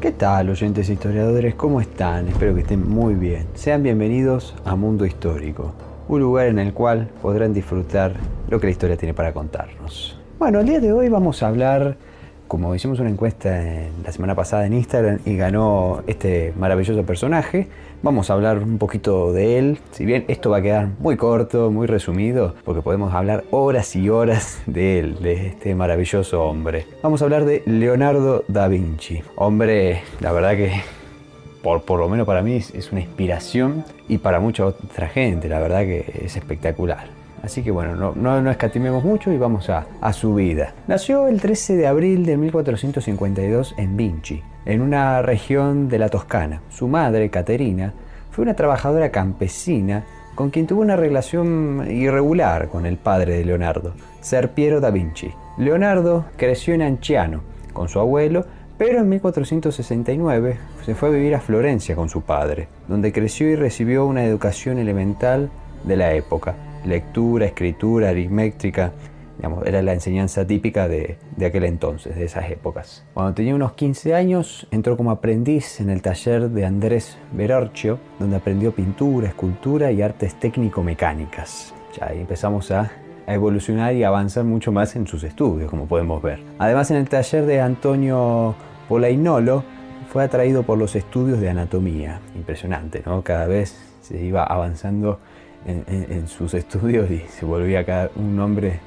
¿Qué tal, oyentes historiadores? ¿Cómo están? Espero que estén muy bien. Sean bienvenidos a Mundo Histórico, un lugar en el cual podrán disfrutar lo que la historia tiene para contarnos. Bueno, el día de hoy vamos a hablar, como hicimos una encuesta la semana pasada en Instagram y ganó este maravilloso personaje, vamos a hablar un poquito de él. Si bien esto va a quedar muy corto, muy resumido, porque podemos hablar horas y horas de él, de este maravilloso hombre. Vamos a hablar de Leonardo da Vinci. Hombre, la verdad que por lo menos para mí es una inspiración, y para mucha otra gente, la verdad que es espectacular. Así que bueno, no escatimemos mucho y vamos a su vida. Nació el 13 de abril de 1452 en Vinci, en una región de la Toscana. Su madre, Caterina, fue una trabajadora campesina con quien tuvo una relación irregular con el padre de Leonardo, Ser Piero da Vinci. Leonardo creció en Anciano con su abuelo, pero en 1469 se fue a vivir a Florencia con su padre, donde creció y recibió una educación elemental de la época. Lectura, escritura, aritmética, digamos, era la enseñanza típica de aquel entonces, de esas épocas. Cuando tenía unos 15 años, entró como aprendiz en el taller de Andrés Verrocchio, donde aprendió pintura, escultura y artes técnico-mecánicas. Ya ahí empezamos a evolucionar y avanzar mucho más en sus estudios, como podemos ver. Además, en el taller de Antonio Polainolo fue atraído por los estudios de anatomía. Impresionante, ¿no? Cada vez se iba avanzando en sus estudios y se volvía un hombre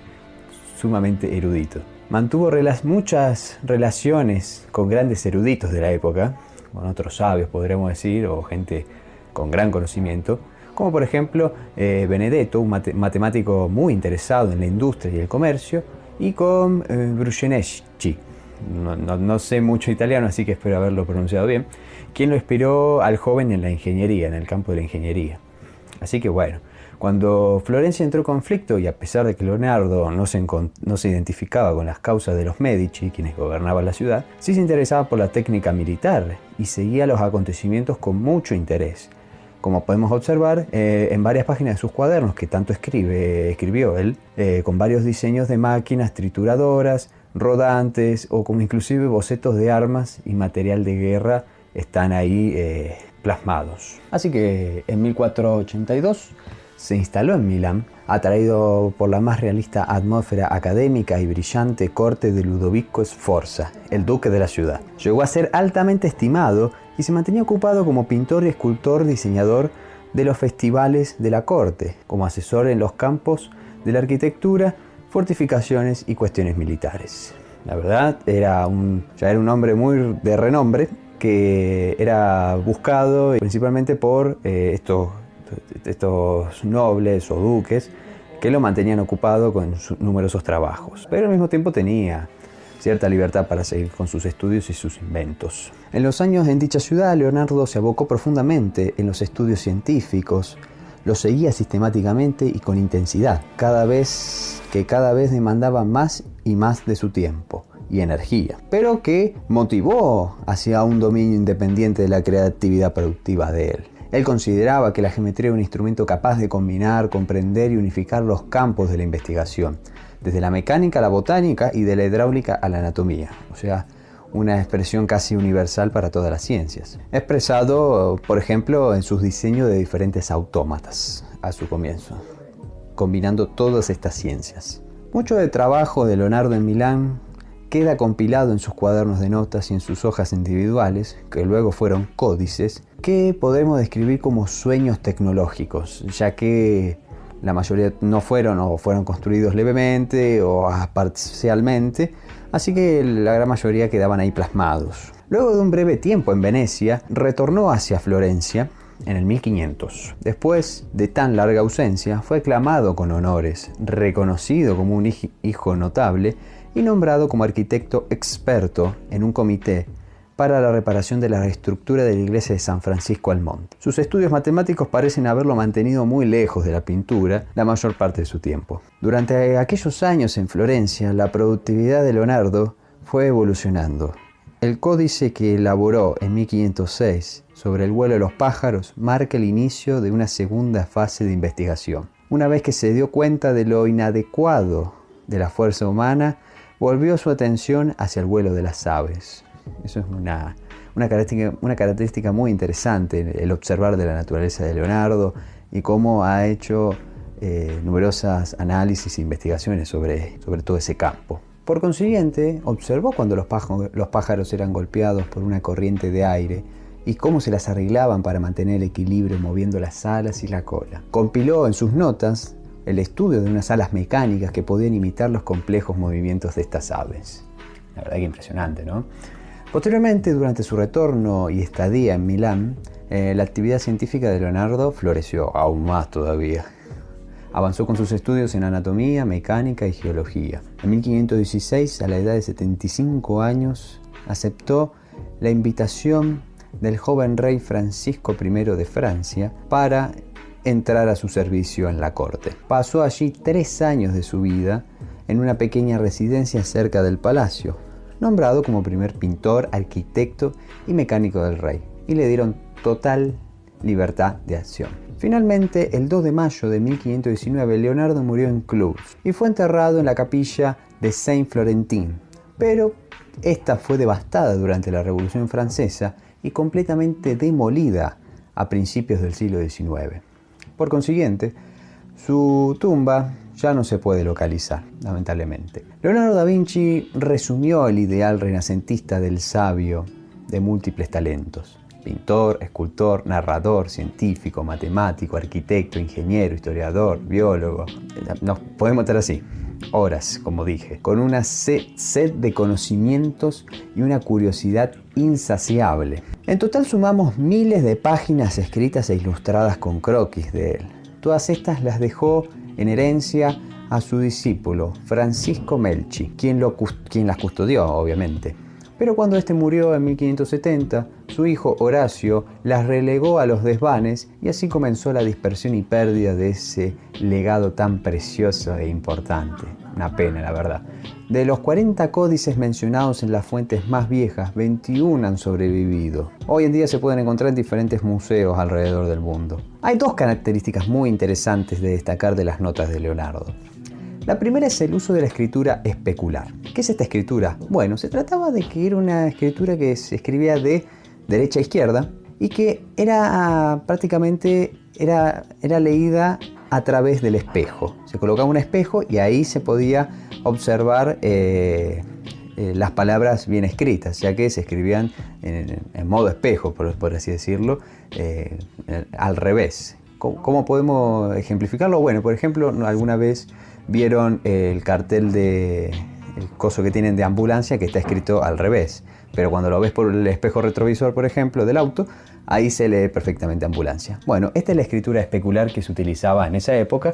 sumamente erudito. Mantuvo muchas relaciones con grandes eruditos de la época, con otros sabios podremos decir, o gente con gran conocimiento, como por ejemplo Benedetto, un matemático muy interesado en la industria y el comercio, y con Brunelleschi. No sé mucho italiano, así que espero haberlo pronunciado bien, quien lo inspiró al joven en la ingeniería, en el campo de la ingeniería. Así que bueno, cuando Florencia entró en conflicto, y a pesar de que Leonardo no se identificaba con las causas de los Medici, quienes gobernaban la ciudad, sí se interesaba por la técnica militar y seguía los acontecimientos con mucho interés. Como podemos observar en varias páginas de sus cuadernos, que tanto escribió él, con varios diseños de máquinas trituradoras, rodantes, o como inclusive bocetos de armas y material de guerra están ahí plasmados. Así que en 1482 se instaló en Milán, atraído por la más realista atmósfera académica y brillante corte de Ludovico Sforza, el duque de la ciudad. Llegó a ser altamente estimado y se mantenía ocupado como pintor y escultor diseñador de los festivales de la corte, como asesor en los campos de la arquitectura, fortificaciones y cuestiones militares. La verdad, ya era un hombre muy de renombre, que era buscado principalmente por estos nobles o duques que lo mantenían ocupado con sus numerosos trabajos, pero al mismo tiempo tenía cierta libertad para seguir con sus estudios y sus inventos. En los años en dicha ciudad, Leonardo se abocó profundamente en los estudios científicos, los seguía sistemáticamente y con intensidad, cada vez demandaba más y más de su tiempo y energía, pero que motivó hacia un dominio independiente de la creatividad productiva de él. Él consideraba que la geometría era un instrumento capaz de combinar, comprender y unificar los campos de la investigación, desde la mecánica a la botánica y de la hidráulica a la anatomía, o sea, una expresión casi universal para todas las ciencias, expresado, por ejemplo, en sus diseños de diferentes autómatas a su comienzo, combinando todas estas ciencias. Mucho del trabajo de Leonardo en Milán queda compilado en sus cuadernos de notas y en sus hojas individuales, que luego fueron códices, que podemos describir como sueños tecnológicos, ya que la mayoría no fueron o fueron construidos levemente o parcialmente, así que la gran mayoría quedaban ahí plasmados. Luego de un breve tiempo en Venecia, retornó hacia Florencia en el 1500. Después de tan larga ausencia, fue aclamado con honores, reconocido como un hijo notable y nombrado como arquitecto experto en un comité para la reparación de la estructura de la iglesia de San Francisco al Monte. Sus estudios matemáticos parecen haberlo mantenido muy lejos de la pintura la mayor parte de su tiempo. Durante aquellos años en Florencia, la productividad de Leonardo fue evolucionando. El códice que elaboró en 1506 sobre el vuelo de los pájaros marca el inicio de una segunda fase de investigación. Una vez que se dio cuenta de lo inadecuado de la fuerza humana, volvió su atención hacia el vuelo de las aves. Eso es Una característica muy interesante, el observar de la naturaleza de Leonardo y cómo ha hecho numerosas análisis e investigaciones sobre todo ese campo. Por consiguiente, observó cuando los pájaros eran golpeados por una corriente de aire y cómo se las arreglaban para mantener el equilibrio moviendo las alas y la cola. Compiló en sus notas el estudio de unas alas mecánicas que podían imitar los complejos movimientos de estas aves. La verdad que impresionante, ¿no? Posteriormente, durante su retorno y estadía en Milán, la actividad científica de Leonardo floreció aún más todavía. Avanzó con sus estudios en anatomía, mecánica y geología. En 1516, a la edad de 75 años, aceptó la invitación del joven rey Francisco I de Francia para entrar a su servicio en la corte. Pasó allí 3 años de su vida en una pequeña residencia cerca del palacio, nombrado como primer pintor, arquitecto y mecánico del rey, y le dieron total libertad de acción. Finalmente, el 2 de mayo de 1519, Leonardo murió en Cluses y fue enterrado en la capilla de Saint-Florentin, pero esta fue devastada durante la Revolución Francesa y completamente demolida a principios del siglo XIX. Por consiguiente, su tumba ya no se puede localizar, lamentablemente. Leonardo da Vinci resumió el ideal renacentista del sabio de múltiples talentos: pintor, escultor, narrador, científico, matemático, arquitecto, ingeniero, historiador, biólogo. Nos podemos estar así, horas, como dije, con una sed de conocimientos y una curiosidad insaciable. En total sumamos miles de páginas escritas e ilustradas con croquis de él. Todas estas las dejó en herencia a su discípulo, Francisco Melchi, quien las custodió, obviamente. Pero cuando este murió en 1570, su hijo Horacio las relegó a los desvanes y así comenzó la dispersión y pérdida de ese legado tan precioso e importante. Una pena, la verdad. De los 40 códices mencionados en las fuentes más viejas, 21 han sobrevivido. Hoy en día se pueden encontrar en diferentes museos alrededor del mundo. Hay 2 características muy interesantes de destacar de las notas de Leonardo. La primera es el uso de la escritura especular. ¿Qué es esta escritura? Bueno, se trataba de que era una escritura que se escribía de derecha a izquierda y que era prácticamente leída a través del espejo. Se colocaba un espejo y ahí se podía observar las palabras bien escritas, ya que se escribían en modo espejo, por así decirlo, al revés. ¿Cómo podemos ejemplificarlo? Bueno, por ejemplo, alguna vez vieron el cartel el coso que tienen de ambulancia que está escrito al revés, pero cuando lo ves por el espejo retrovisor, por ejemplo, del auto, ahí se lee perfectamente ambulancia. Bueno, esta es la escritura especular que se utilizaba en esa época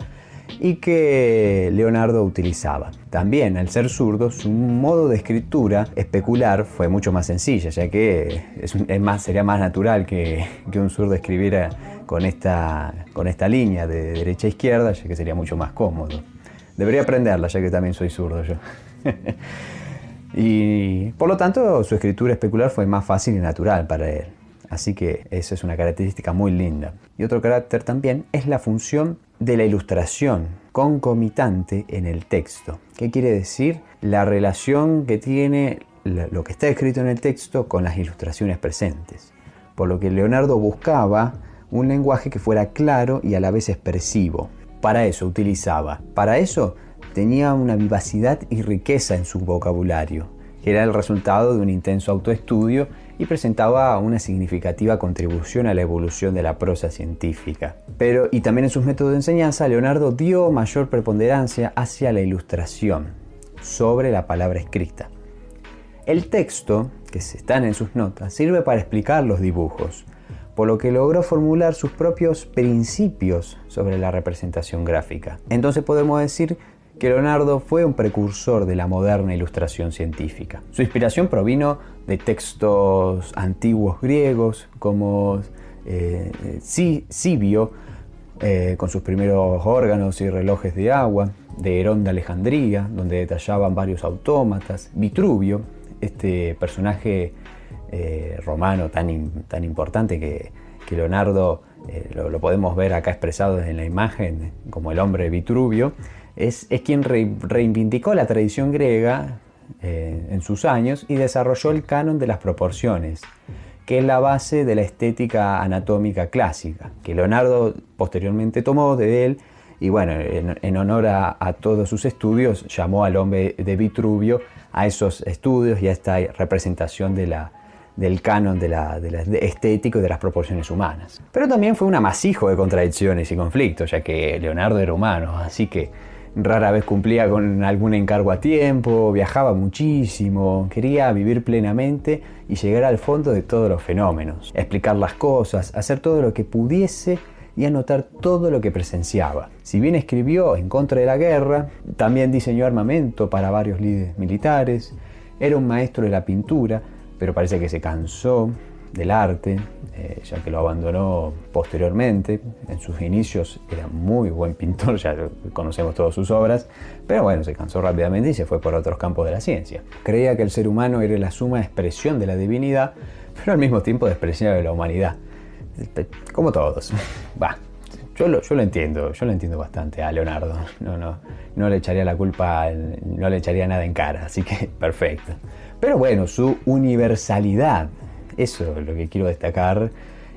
y que Leonardo utilizaba. También, al ser zurdo, su modo de escritura especular fue mucho más sencilla, ya que sería más natural que un zurdo escribiera con esta línea de derecha a izquierda, ya que sería mucho más cómodo. Debería aprenderla, ya que también soy zurdo yo. Y por lo tanto, su escritura especular fue más fácil y natural para él. Así que esa es una característica muy linda. Y otro carácter también es la función de la ilustración concomitante en el texto. ¿Qué quiere decir? La relación que tiene lo que está escrito en el texto con las ilustraciones presentes. Por lo que Leonardo buscaba un lenguaje que fuera claro y a la vez expresivo. Para eso tenía una vivacidad y riqueza en su vocabulario, que era el resultado de un intenso autoestudio y presentaba una significativa contribución a la evolución de la prosa científica. Y también en sus métodos de enseñanza, Leonardo dio mayor preponderancia hacia la ilustración sobre la palabra escrita. El texto, que están en sus notas, sirve para explicar los dibujos, por lo que logró formular sus propios principios sobre la representación gráfica. Entonces podemos decir que Leonardo fue un precursor de la moderna ilustración científica. Su inspiración provino de textos antiguos griegos como Sibio, con sus primeros órganos y relojes de agua, de Herón de Alejandría, donde detallaban varios autómatas, Vitruvio, este personaje romano tan importante que Leonardo lo podemos ver acá expresado en la imagen como el hombre Vitruvio, es quien reivindicó la tradición griega en sus años y desarrolló el canon de las proporciones, que es la base de la estética anatómica clásica, que Leonardo posteriormente tomó de él, y bueno, en honor a todos sus estudios, llamó al hombre de Vitruvio a esos estudios y a esta representación del canon de la estético y de las proporciones humanas. Pero también fue un amasijo de contradicciones y conflictos, ya que Leonardo era humano, así que rara vez cumplía con algún encargo a tiempo, viajaba muchísimo, quería vivir plenamente y llegar al fondo de todos los fenómenos, explicar las cosas, hacer todo lo que pudiese y anotar todo lo que presenciaba. Si bien escribió en contra de la guerra, también diseñó armamento para varios líderes militares, era un maestro de la pintura, pero parece que se cansó del arte, ya que lo abandonó posteriormente. En sus inicios era muy buen pintor, ya conocemos todas sus obras, pero bueno, se cansó rápidamente y se fue por otros campos de la ciencia. Creía que el ser humano era la suma expresión de la divinidad, pero al mismo tiempo despreciaba de la humanidad. Como todos. Yo lo entiendo bastante a Leonardo. No le echaría la culpa, no le echaría nada en cara, así que perfecto. Pero bueno, su universalidad, eso es lo que quiero destacar.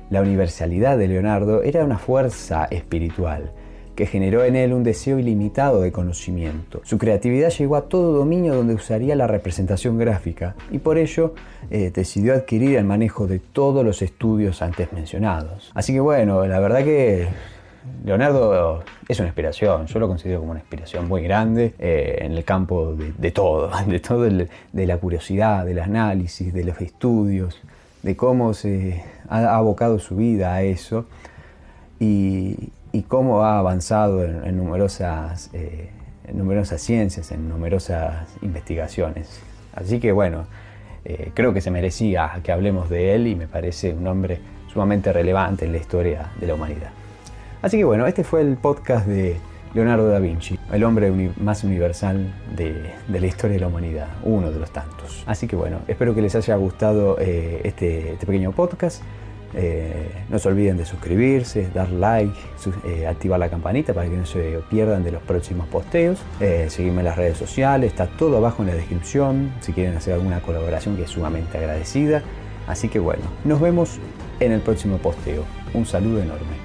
La universalidad de Leonardo era una fuerza espiritual que generó en él un deseo ilimitado de conocimiento. Su creatividad llegó a todo dominio donde usaría la representación gráfica y por ello decidió adquirir el manejo de todos los estudios antes mencionados. Así que bueno, la verdad que Leonardo es una inspiración, yo lo considero como una inspiración muy grande en el campo de todo, de la curiosidad, del análisis, de los estudios, de cómo se ha abocado su vida a eso y cómo ha avanzado en numerosas ciencias, en numerosas investigaciones. Así que bueno, creo que se merecía que hablemos de él y me parece un hombre sumamente relevante en la historia de la humanidad. Así que bueno, este fue el podcast de Leonardo da Vinci, el hombre más universal de la historia de la humanidad, uno de los tantos. Así que bueno, espero que les haya gustado este pequeño podcast. No se olviden de suscribirse, dar like, activar la campanita para que no se pierdan de los próximos posteos. Seguirme en las redes sociales, está todo abajo en la descripción si quieren hacer alguna colaboración, que es sumamente agradecida. Así que bueno, nos vemos en el próximo posteo. Un saludo enorme.